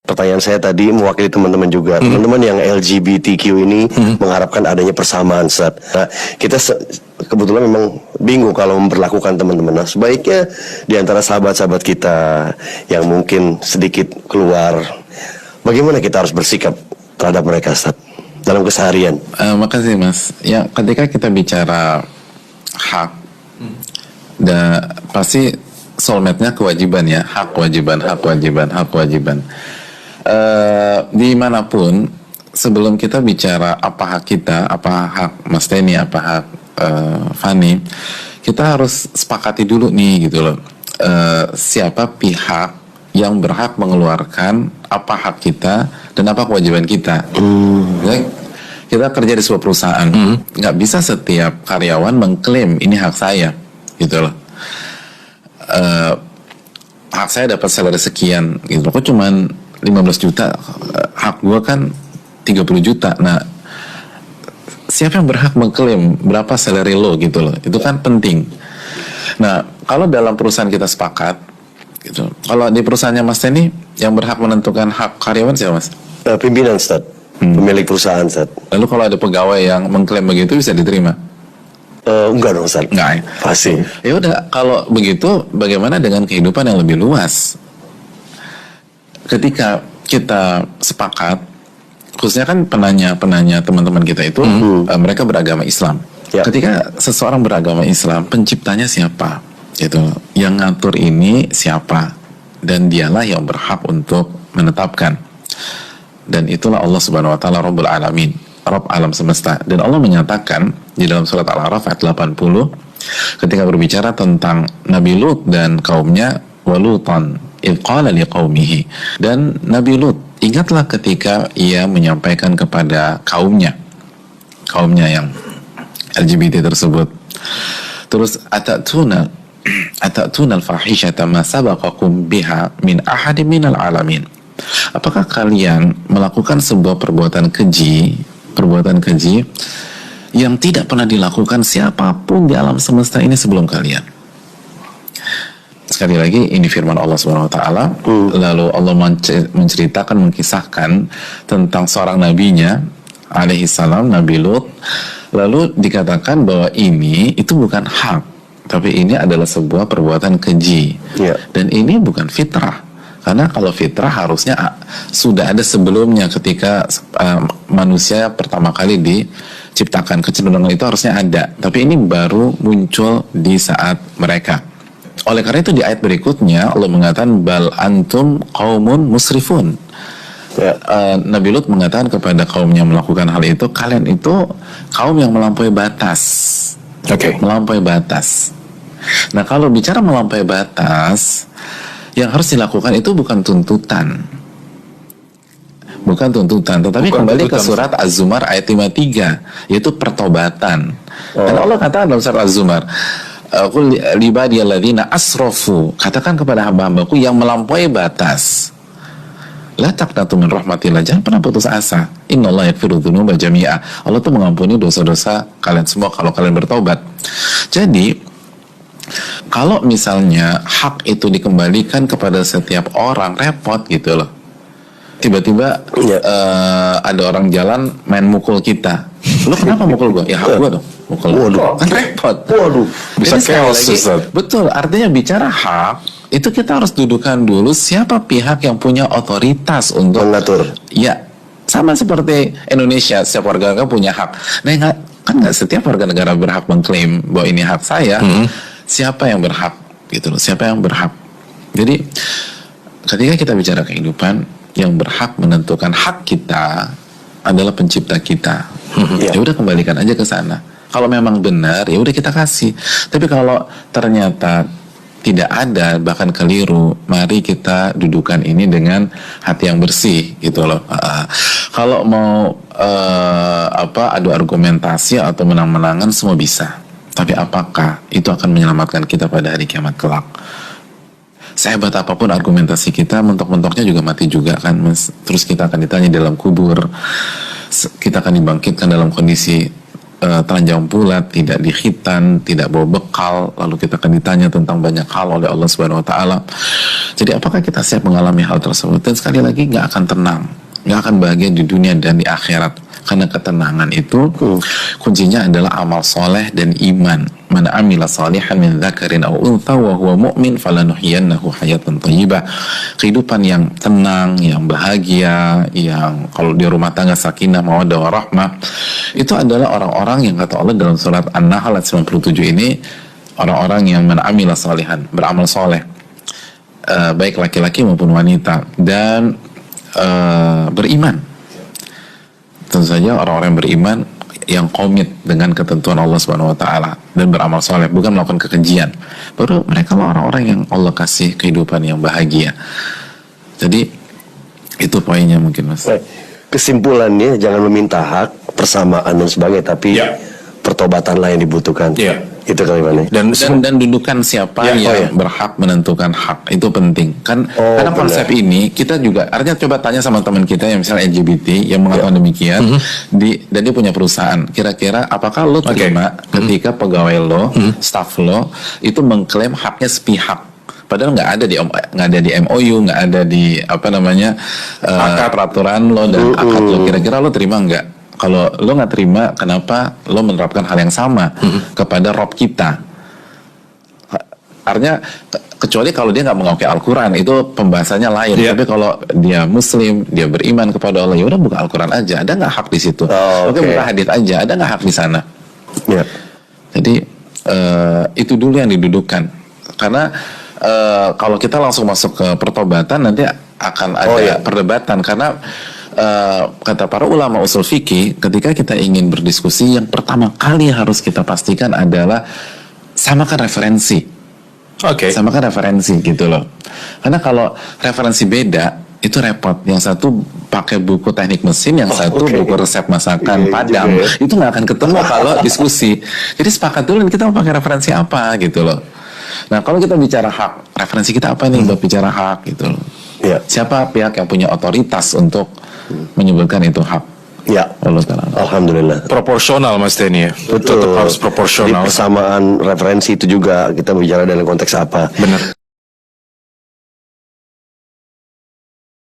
Pertanyaan saya tadi mewakili teman-teman juga. Teman-teman yang LGBTQ ini mengharapkan adanya persamaan, Ustaz. Nah, kita kebetulan memang bingung kalau memperlakukan teman-teman. Nah, sebaiknya di antara sahabat-sahabat kita yang mungkin sedikit keluar, bagaimana kita harus bersikap terhadap mereka, Ustaz, dalam keseharian? Makasih, Mas. Ya, ketika kita bicara hak, pasti soulmate-nya kewajiban ya. Hak kewajiban, hak kewajiban, hak kewajiban. Dimanapun, sebelum kita bicara apa hak kita, apa hak Mas Denny, apa hak Fani, kita harus sepakati dulu nih gitu loh, siapa pihak yang berhak mengeluarkan apa hak kita dan apa kewajiban kita. Kita kerja di sebuah perusahaan, nggak bisa setiap karyawan mengklaim ini hak saya gitu loh. Hak saya dapat salary sekian gitu, kok cuman 15 juta, hak gue kan 30 juta. Nah, siapa yang berhak mengklaim berapa salary lo gitu loh, itu kan penting. Nah, kalau dalam perusahaan kita sepakat gitu, kalau di perusahaannya Mas Denny yang berhak menentukan hak karyawan siapa, Mas? Pimpinan, Ustaz. Pemilik perusahaan, Ustaz. Lalu kalau ada pegawai yang mengklaim begitu bisa diterima? Enggak dong, Ustaz. Enggak ya? Pasti. Ya udah, kalau begitu bagaimana dengan kehidupan yang lebih luas? Ketika kita sepakat, khususnya kan penanya teman-teman kita itu mereka beragama Islam. Ya. Ketika seseorang beragama Islam, penciptanya siapa? Gitu. Yang ngatur ini siapa? Dan dialah yang berhak untuk menetapkan. Dan itulah Allah Subhanahu wa taala Rabbul Alamin, Rabb alam semesta. Dan Allah menyatakan di dalam surat Al-A'raf ayat 80 ketika berbicara tentang Nabi Lut dan kaumnya, walutan qala liqaumihi, dan Nabi Lut ingatlah ketika ia menyampaikan kepada kaumnya yang LGBT tersebut. Terus atatuna al-fahishata ma sabaqakum biha min ahadin minal alamin. Apakah kalian melakukan sebuah perbuatan keji yang tidak pernah dilakukan siapapun di alam semesta ini sebelum kalian? Sekali lagi, ini firman Allah Subhanahu wa taala. Lalu Allah menceritakan, mengkisahkan tentang seorang nabinya alaihi salam, Nabi Lut. Lalu dikatakan bahwa itu bukan hak, tapi ini adalah sebuah perbuatan keji. Dan ini bukan fitrah. Karena kalau fitrah harusnya sudah ada sebelumnya, ketika manusia pertama kali diciptakan, kecenderungan itu harusnya ada. Tapi ini baru muncul di saat mereka. Oleh karena itu di ayat berikutnya Allah mengatakan bal antum qaumun musrifun. Nabi Lut mengatakan kepada kaumnya melakukan hal itu, kalian itu kaum yang melampaui batas. Melampaui batas. Nah, kalau bicara melampaui batas, yang harus dilakukan itu bukan tuntutan, tetapi kembali ke surat Az-Zumar ayat 53, yaitu pertobatan. Dan Allah katakan dalam surat Az-Zumar, qul libadiyalladzina asrafu, katakan kepada hamba-hambaku yang melampaui batas, la taqnatu min rahmatillah, jangan pernah putus asa, innallaha yaghfiru dzunuba jami'a, Allah tuh mengampuni dosa-dosa kalian semua kalau kalian bertaubat. Jadi kalau misalnya hak itu dikembalikan kepada setiap orang, repot gitu loh. Tiba-tiba ada orang jalan main mukul kita, lu kenapa mukul gua? Ya hak gua dong mukul. Waduh, kan repot. Waduh, bisa chaos. Betul, artinya bicara hak itu kita harus dudukan dulu siapa pihak yang punya otoritas untuk mengatur. Ya, sama seperti Indonesia, setiap warga negara punya hak. Nah, nggak setiap warga negara berhak mengklaim bahwa ini hak saya. Siapa yang berhak gitu loh, siapa yang berhak. Jadi ketika kita bicara kehidupan, yang berhak menentukan hak kita adalah pencipta kita. Ya udah, kembalikan aja ke sana. Kalau memang benar, ya udah kita kasih. Tapi kalau ternyata tidak ada, bahkan keliru, mari kita dudukan ini dengan hati yang bersih gitu loh. Kalau mau adu argumentasi atau menang-menangan semua bisa. Tapi apakah itu akan menyelamatkan kita pada hari kiamat kelak? Sehebat apapun argumentasi kita, mentok-mentoknya juga mati juga kan, Mas. Terus kita akan ditanya dalam kubur, kita akan dibangkitkan dalam kondisi telanjang bulat, tidak dikhitan, tidak bawa bekal, lalu kita akan ditanya tentang banyak hal oleh Allah Subhanahu Wa Taala. Jadi apakah kita siap mengalami hal tersebut? Dan sekali lagi nggak akan tenang, nggak akan bahagia di dunia dan di akhirat. Karena ketenangan itu kuncinya adalah amal soleh dan iman. Man amila salihan min dzakarin aw untha wa huwa mu'min falanuhyiyannahu hayatan thayyibah. Kehidupan yang tenang, yang bahagia, yang kalau di rumah tangga sakinah mawaddah warahmah, itu adalah orang-orang yang kata Allah dalam surat An-Nahl ayat 97 ini, orang-orang yang man amila salihan, beramal soleh, baik laki-laki maupun wanita, dan beriman. Tentu saja orang-orang yang beriman yang komit dengan ketentuan Allah Subhanahu Wa Taala dan beramal soleh, bukan melakukan kekejian. Baru mereka lah orang-orang yang Allah kasih kehidupan yang bahagia. Jadi itu poinnya mungkin, Mas. Kesimpulannya jangan meminta hak, persamaan dan sebagainya, tapi pertobatanlah yang dibutuhkan. Itu kalimatnya. Dan dudukan siapa yang berhak menentukan hak, itu penting kan. Karena konsep ini kita juga artinya coba tanya sama teman kita yang misalnya LGBT yang mengatakan demikian, dan dia punya perusahaan, kira-kira apakah lo terima ketika pegawai lo, staff lo itu mengklaim haknya sepihak, padahal nggak ada di MOU, nggak ada di apa namanya peraturan lo dan akad lo, kira-kira lo terima nggak? Kalau lo nggak terima, kenapa lo menerapkan hal yang sama kepada Rob kita? Artinya, kecuali kalau dia nggak mengakui Al-Quran, itu pembahasannya lain. Tapi kalau dia Muslim, dia beriman kepada Allah, ya udah buka Al-Quran aja. Ada nggak hak di situ? Oke, buka hadits aja. Ada nggak hak di sana? Jadi itu dulu yang didudukan. Karena kalau kita langsung masuk ke pertobatan, nanti akan ada perdebatan. Karena kata para ulama usul fikih, ketika kita ingin berdiskusi, yang pertama kali harus kita pastikan adalah samakan referensi. Samakan referensi gitu loh. Karena kalau referensi beda itu repot. Yang satu pakai buku teknik mesin, yang satu buku resep masakan Padang. Itu nggak akan ketemu kalau diskusi. Jadi sepakat dulu kita mau pakai referensi apa gitu loh. Nah kalau kita bicara hak, referensi kita apa nih buat bicara hak gitu loh. Siapa pihak yang punya otoritas untuk menyebutkan itu hak? Alhamdulillah. Proporsional, Mas Denny. Tetap harus proporsional. Jadi persamaan referensi itu juga kita bicara dalam konteks apa? Benar.